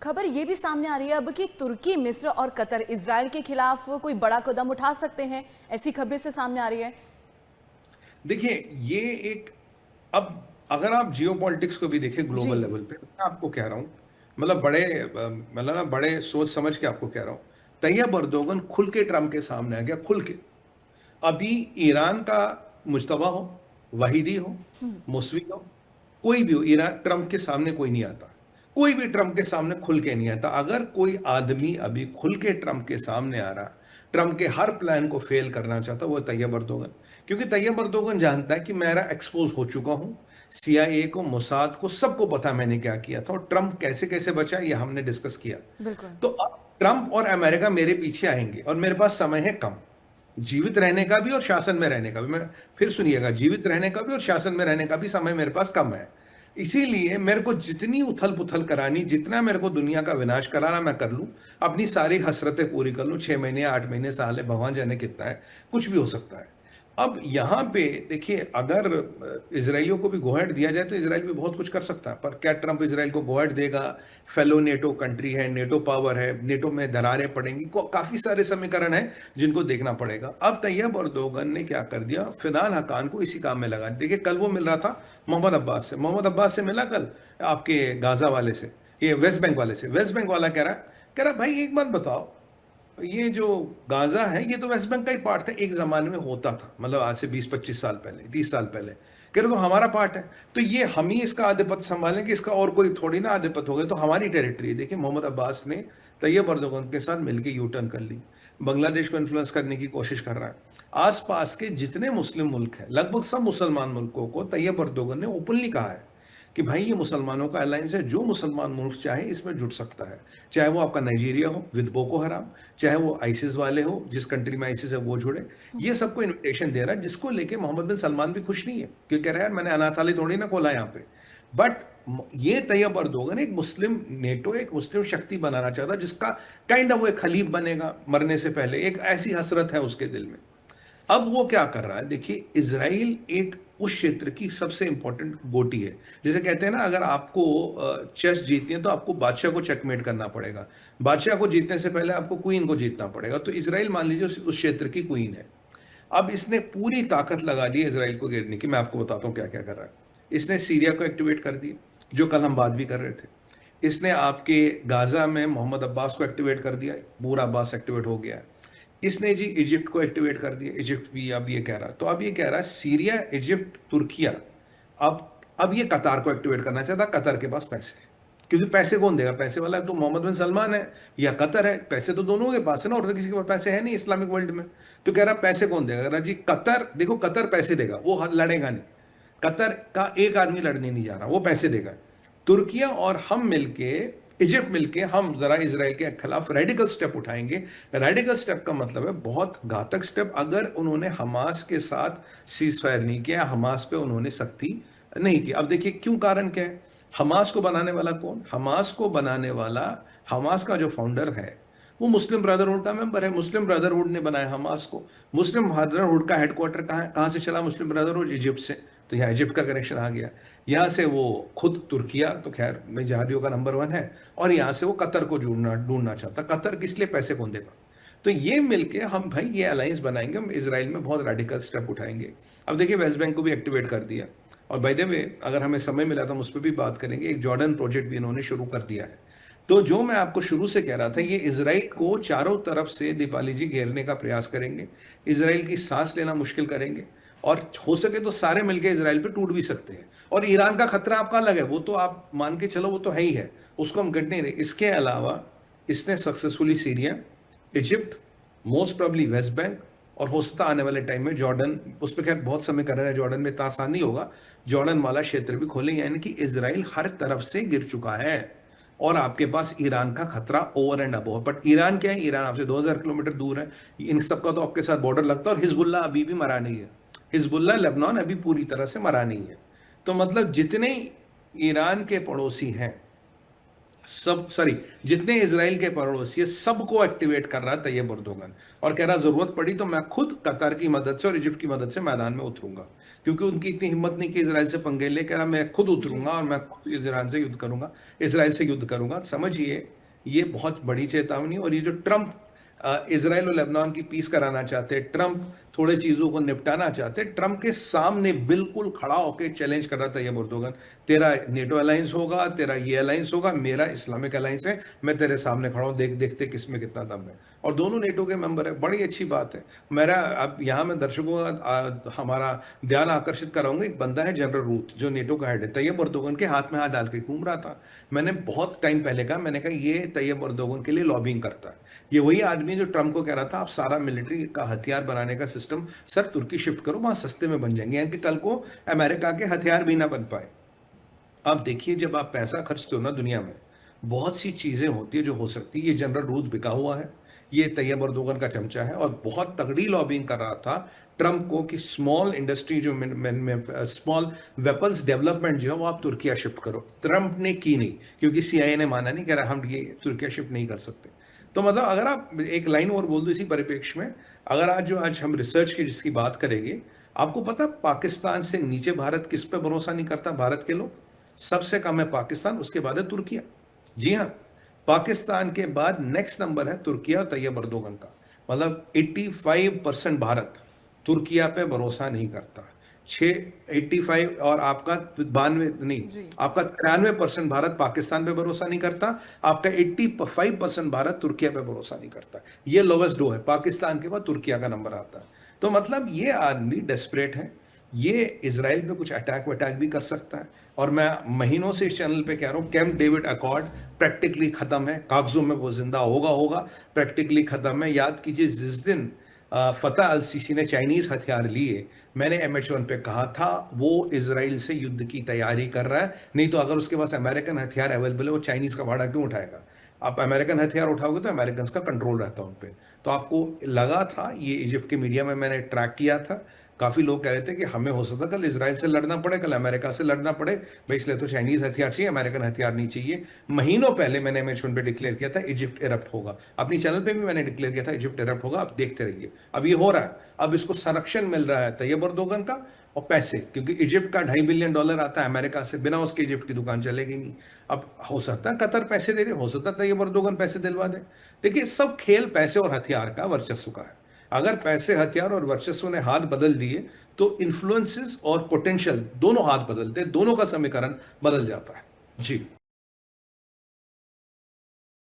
खबर ये भी सामने आ रही है अब कि तुर्की, मिस्र और कतर इजराइल के खिलाफ कोई बड़ा कदम उठा सकते हैं, ऐसी खबरें से सामने आ रही है। देखिए, ये एक, अब अगर आप जियोपॉलिटिक्स को भी देखें जी। ग्लोबल लेवल पे, मैं आपको कह रहा हूँ, मतलब मतलब ना बड़े सोच समझ के आपको कह रहा हूँ, तैयब अर्दोगन खुल के ट्रम्प के सामने आ गया, खुल के। अभी ईरान का मुश्तबा हो, वहीदी हो, मौसवी हो, कोई भी हो, ईरान ट्रम्प के सामने कोई नहीं आता। कोई भी ट्रम्प के सामने खुल के नहीं आता। अगर कोई आदमी अभी खुल के ट्रम्प के सामने आ रहा, ट्रम्प के हर प्लान को फेल करना चाहता, वो तैयब अर्दोगन। क्योंकि तैयब अर्दोगन जानता है कि मेरा एक्सपोज हो चुका हूं, सीआईए को, मोसाद को, सबको पता मैंने क्या किया था, और ट्रम्प कैसे कैसे बचा ये हमने डिस्कस किया। बिल्कुल। तो अब ट्रम्प और अमेरिका मेरे पीछे आएंगे, और मेरे पास समय है कम, जीवित रहने का भी और शासन में रहने का भी। मैं फिर सुनिएगा, जीवित रहने का भी और शासन में रहने का भी समय मेरे पास कम है। इसीलिए मेरे को जितनी उथल पुथल करानी, जितना मेरे को दुनिया का विनाश कराना, मैं कर लूं। अपनी सारी हसरतें पूरी कर लूं। 6 महीने, 8 महीने, साल है, भगवान जाने कितना है, कुछ भी हो सकता है। अब यहां पे देखिए, अगर इसराइलियों को भी गोहेड दिया जाए तो इसराइल भी बहुत कुछ कर सकता है, पर क्या ट्रंप इसराइल को गोहेड देगा? फेलो नेटो कंट्री है, नेटो पावर है, नेटो में दरारें पड़ेंगी, काफी सारे समीकरण हैं जिनको देखना पड़ेगा। अब तैयब अर्दोगन ने क्या कर दिया, फिदान हकान को इसी काम में लगा। देखिए, कल वो मिल रहा था मोहम्मद अब्बास से, मोहम्मद अब्बास से मिला कल, आपके गाजा वाले से, ये वेस्ट बैंक वाले से। वेस्ट बैंक वाला कह रहा भाई एक बात बताओ, ये जो गाजा है ये तो वेस्ट बैंक का ही पार्ट था, एक जमाने में होता था, मतलब आज से 20-25 साल पहले, 30 साल पहले। कह रहे तो हमारा पार्ट है, तो ये हम ही इसका आधिपत्य संभालेंगे, इसका और कोई थोड़ी ना आधिपत्य हो गया, तो हमारी टेरिटरी है। देखिए, मोहम्मद अब्बास ने तैयब अर्दोगन के साथ मिलकर यू टर्न कर ली, बांग्लादेश को इन्फ्लुएंस करने की कोशिश कर रहा है। आसपास के जितने मुस्लिम मुल्क हैं, लगभग सब मुसलमान मुल्कों को तैयब अर्दोगन ने ओपनली कहा है कि भाई ये मुसलमानों का अलायंस है, जो मुसलमान मुल्क चाहे इसमें जुड़ सकता है। चाहे वो आपका नाइजीरिया हो विद बोको हराम, चाहे वो आइसिस वाले हो, जिस कंट्री में आइसिस है वो जुड़े। ये सबको इनविटेशन दे रहा है, जिसको लेके मोहम्मद बिन सलमान भी खुश नहीं है, क्योंकि कह रहा है यार मैंने अनाथालय थोड़ी ना खोला यहाँ पे। बट ये तैयब अर्दोगन एक मुस्लिम नेटो, एक मुस्लिम शक्ति बनाना चाहता, जिसका काइंड ऑफ वो एक खलीफ बनेगा मरने से पहले, एक ऐसी हसरत है उसके दिल में। अब वो क्या कर रहा है, देखिए, इजराइल एक उस क्षेत्र की सबसे इंपॉर्टेंट गोटी है। जैसे कहते हैं ना, अगर आपको चेस जीतनी है तो आपको बादशाह को चेकमेट करना पड़ेगा, बादशाह को जीतने से पहले आपको क्वीन को जीतना पड़ेगा। तो इजराइल मान लीजिए उस क्षेत्र की क्वीन है। अब इसने पूरी ताकत लगा दी है इजराइल को गिरने की। मैं आपको बताता हूँ क्या क्या कर रहा है। इसने सीरिया को एक्टिवेट कर दिया, जो कल हम बात भी कर रहे थे। इसने आपके गाजा में मोहम्मद अब्बास को एक्टिवेट कर दिया, पूरा अब्बास एक्टिवेट हो गया है। इसने जी इजिप्ट को एक्टिवेट कर दिया, इजिप्ट भी अब ये कह रहा है। तो अब ये कह रहा है सीरिया, इजिप्ट, तुर्किया। अब ये कतार को एक्टिवेट करना चाहता। कतर के पास पैसे हैं, क्योंकि पैसे कौन देगा? पैसे वाला तो मोहम्मद बिन सलमान है या कतर है। पैसे तो दोनों के पास है ना, और तो किसी के पास पैसे है नहीं इस्लामिक वर्ल्ड में। तो कह रहा पैसे कौन देगा? कह रहा जी कतर, देखो कतर पैसे देगा, वो लड़ेगा नहीं। कतर का एक आदमी लड़ने नहीं जा रहा, वो पैसे देगा। तुर्किया और हम मिलके, इजिप्ट मिलके, हम जरा इसराइल के खिलाफ रेडिकल स्टेप उठाएंगे। रेडिकल स्टेप का मतलब है बहुत घातक स्टेप। अगर उन्होंने हमास के साथ सीज फायर नहीं किया, हमास पे उन्होंने सख्ती नहीं की। अब देखिए क्यों, कारण क्या है? हमास को बनाने वाला कौन? हमास को बनाने वाला, हमास का जो फाउंडर है वो मुस्लिम ब्रदरहुड का मेंबर है। मुस्लिम ब्रदरहुड ने बनाया हमास को। मुस्लिम ब्रदरहुड का हेडक्वार्टर कहाँ है? कहाँ से चला मुस्लिम ब्रदरहुड? इजिप्ट से। तो यहाँ इजिप्ट का कनेक्शन आ गया। यहाँ से वो खुद तुर्किया तो खैर में जहादियों का नंबर 1 है, और यहाँ से वो कतर को ढूंढना चाहता। कतर किस लिए? पैसे कौन देगा? तो ये मिलके हम भाई ये अलायंस बनाएंगे, हम इसराइल में बहुत रेडिकल स्टेप उठाएंगे। अब देखिए, वेस्ट बैंक को भी एक्टिवेट कर दिया। और बाय द वे, अगर हमें समय मिला तो हम उस पर भी बात करेंगे। एक जॉर्डन प्रोजेक्ट भी इन्होंने शुरू कर दिया है। तो जो मैं आपको शुरू से कह रहा था, ये इसराइल को चारों तरफ से दीपाली जी घेरने का प्रयास करेंगे, इसराइल की सांस लेना मुश्किल करेंगे, और हो सके तो सारे मिलकर इसराइल पे टूट भी सकते हैं। और ईरान का खतरा आपका अलग है, वो तो आप मान के चलो, वो तो है ही है, उसको हम गढ़ नहीं रहे। इसके अलावा इसने successfully Syria, Egypt, most probably West Bank, और हो सकता आने वाले टाइम में जॉर्डन, उस पर खैर बहुत समय कर रहे हैं, जॉर्डन में इतना आसान नहीं होगा, जॉर्डन वाला क्षेत्र भी खोलेंगे। यानी कि इसराइल हर तरफ से गिर चुका है, और आपके पास ईरान का खतरा over and above. But Iran क्या है? ईरान आपसे 2000 किलोमीटर दूर है, इन सबका तो आपके साथ बॉर्डर लगता है। और हिजबुल्ला अभी भी मरा नहीं है, हिजबुल्ला लेबनान अभी पूरी तरह से मरा नहीं है। तो मतलब जितने ईरान के पड़ोसी हैं, सब, सॉरी, जितने इजराइल के पड़ोसी है, सबको एक्टिवेट कर रहा है तैयब अर्दोगन। और कह रहा जरूरत पड़ी तो मैं खुद कतर की मदद से और इजिप्ट की मदद से मैदान में उतरूंगा, क्योंकि उनकी इतनी हिम्मत नहीं कि इसराइल से पंगे ले। कह रहा मैं खुद जी। उतरूंगा और मैं खुद ईरान से युद्ध करूंगा, इसराइल से युद्ध करूंगा। समझिए ये बहुत बड़ी चेतावनी। और ये जो ट्रंप इजराइल और लेबनान की पीस कराना चाहते हैं, ट्रंप थोड़े चीजों को निपटाना चाहते हैं, ट्रंप के सामने बिल्कुल खड़ा होकर चैलेंज कर रहा था ये मुर्दोगन, तेरा नेटो अलायंस होगा, तेरा ये अलायंस होगा, मेरा इस्लामिक अलायंस है, मैं तेरे सामने खड़ा हूं, देखते किसमें कितना दम है। और दोनों नेटो के मेंबर है, बड़ी अच्छी बात है। मेरा अब यहाँ मैं दर्शकों का हमारा ध्यान आकर्षित कराऊंगा, एक बंदा है जनरल रूथ जो नेटो का हेड है, तैयब अर्दोगन के हाथ में हाथ डाल के घूम रहा था। मैंने बहुत टाइम पहले कहा, मैंने कहा ये तैयब अर्दोगन के लिए लॉबिंग करता है। ये वही आदमी जो ट्रंप को कह रहा था आप सारा मिलिट्री का हथियार बनाने का सिस्टम सर तुर्की शिफ्ट करो, वहां सस्ते में बन जाएंगे, यानी कि कल को अमेरिका के हथियार भी ना बन पाए। आप देखिए, जब आप पैसा खर्चते हो ना दुनिया में, बहुत सी चीजें होती है जो हो सकती है। ये जनरल रूथ बिका हुआ है, ये तैयब अर्दोगन का चमचा है, और बहुत तगड़ी लॉबिंग कर रहा था ट्रंप को कि स्मॉल इंडस्ट्री जो स्मॉल वेपन्स डेवलपमेंट जो है वो आप तुर्किया शिफ्ट करो। ट्रंप ने की नहीं, क्योंकि सीआईए ने माना नहीं, कह रहा हम ये तुर्किया शिफ्ट नहीं कर सकते। तो मतलब अगर आप एक लाइन और बोल दो इसी परिप्रेक्ष्य में, अगर आज हम रिसर्च की जिसकी बात करेंगे, आपको पता पाकिस्तान से नीचे भारत किस पे भरोसा नहीं करता? भारत के लोग सबसे कम है पाकिस्तान, उसके बाद है तुर्किया। जी हाँ, पाकिस्तान के बाद नेक्स्ट नंबर है तुर्किया और तैयब अर्दोगन का। मतलब 85% भारत तुर्किया पे भरोसा नहीं करता। 85 और आपका 92 नहीं, जी। आपका 93% भारत पाकिस्तान पे भरोसा नहीं करता, आपका 85% भारत तुर्किया पे भरोसा नहीं करता। ये लोवेस्ट डो है, पाकिस्तान के बाद तुर्किया का नंबर आता है। तो मतलब ये आदमी डेस्परेट है, ये इसराइल पे कुछ अटैक वटैक भी कर सकता है। और मैं महीनों से इस चैनल पे कह रहा हूँ, कैंप डेविड अकॉर्ड प्रैक्टिकली खत्म है, कागजों में वो जिंदा होगा, प्रैक्टिकली खत्म है। याद कीजिए जिस दिन फतह अल सीसी ने चाइनीज हथियार लिए, मैंने MH1 पे कहा था वो इसराइल से युद्ध की तैयारी कर रहा है, नहीं तो अगर उसके पास अमेरिकन हथियार अवेलेबल है वो चाइनीज का भाड़ा क्यों उठाएगा? आप अमेरिकन हथियार उठाओगे तो अमेरिकन का कंट्रोल रहता है उन पे। तो आपको लगा था, ये इजिप्ट के मीडिया में मैंने ट्रैक किया था, काफी लोग कह रहे थे कि हमें हो सकता कल इसराइल से लड़ना पड़े, कल अमेरिका से लड़ना पड़े, भाई इसलिए तो चाइनीज हथियार चाहिए, अमेरिकन हथियार नहीं चाहिए। महीनों पहले मैंने MH1 पे डिक्लेयर किया था इजिप्ट इरप्ट होगा, अपनी चैनल पे भी मैंने डिक्लेयर किया था इजिप्ट इरप्ट होगा। अब देखते रहिए, अब ये हो रहा है। अब इसको संरक्षण मिल रहा है तैयब अर्दोगन का और पैसे, क्योंकि इजिप्ट का $2.5 बिलियन आता है अमेरिका से, बिना उसके इजिप्ट की दुकान चलेगी नहीं। अब हो सकता है कतर पैसे दे रहे, हो सकता है तैयब अर्दोगन पैसे दिलवा दे। देखिए सब खेल पैसे और हथियार का, वर्चस्व का है। अगर पैसे, हथियार और वर्चस्व ने हाथ बदल दिए तो इन्फ्लुएंसेस और पोटेंशियल दोनों हाथ बदलते, दोनों का समीकरण बदल जाता है। जी।